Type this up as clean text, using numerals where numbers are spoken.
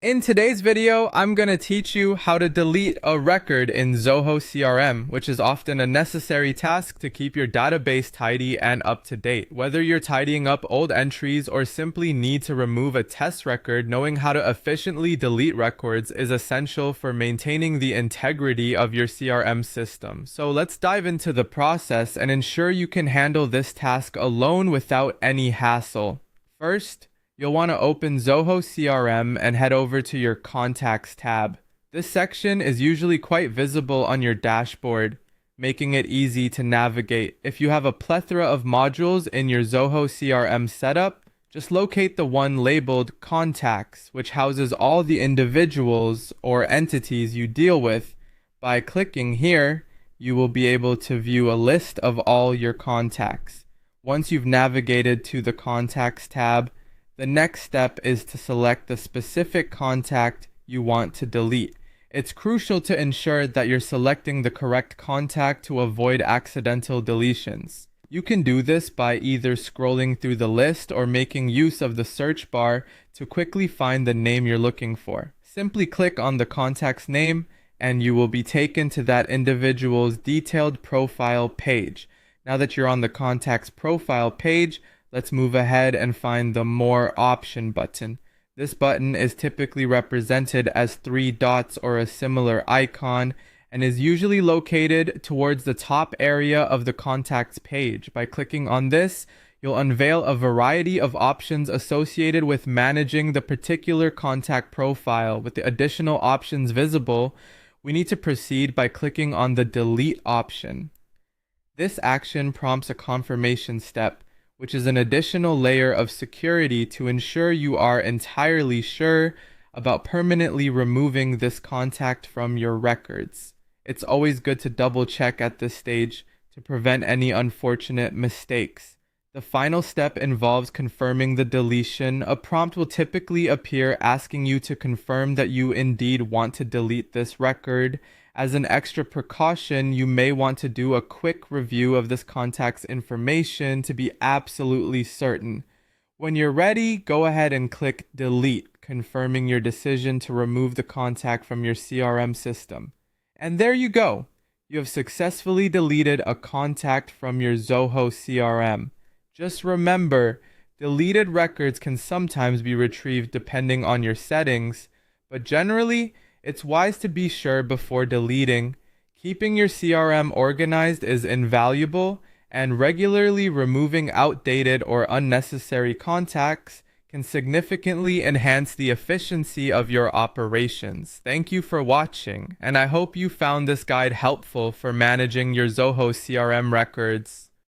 In today's video, I'm going to teach you how to delete a record in Zoho CRM, which is often a necessary task to keep your database tidy and up to date. Whether you're tidying up old entries or simply need to remove a test record, knowing how to efficiently delete records is essential for maintaining the integrity of your CRM system. So let's dive into the process and ensure you can handle this task alone without any hassle. First, you'll want to open Zoho CRM and head over to your Contacts tab. This section is usually quite visible on your dashboard, making it easy to navigate. If you have a plethora of modules in your Zoho CRM setup, just locate the one labeled Contacts, which houses all the individuals or entities you deal with. By clicking here, you will be able to view a list of all your contacts. Once you've navigated to the Contacts tab, the next step is to select the specific contact you want to delete. It's crucial to ensure that you're selecting the correct contact to avoid accidental deletions. You can do this by either scrolling through the list or making use of the search bar to quickly find the name you're looking for. Simply click on the contact's name and you will be taken to that individual's detailed profile page. Now that you're on the contact's profile page, let's move ahead and find the More option button. This button is typically represented as 3 dots or a similar icon and is usually located towards the top area of the contacts page. By clicking on this, you'll unveil a variety of options associated with managing the particular contact profile. With the additional options visible, we need to proceed by clicking on the Delete option. This action prompts a confirmation step, which is an additional layer of security to ensure you are entirely sure about permanently removing this contact from your records. It's always good to double check at this stage to prevent any unfortunate mistakes. The final step involves confirming the deletion. A prompt will typically appear asking you to confirm that you indeed want to delete this record. As an extra precaution, you may want to do a quick review of this contact's information to be absolutely certain. When you're ready, go ahead and click Delete, confirming your decision to remove the contact from your CRM system. And there you go. You have successfully deleted a contact from your Zoho CRM. Just remember, deleted records can sometimes be retrieved depending on your settings, but generally, it's wise to be sure before deleting. Keeping your CRM organized is invaluable, and regularly removing outdated or unnecessary contacts can significantly enhance the efficiency of your operations. Thank you for watching, and I hope you found this guide helpful for managing your Zoho CRM records.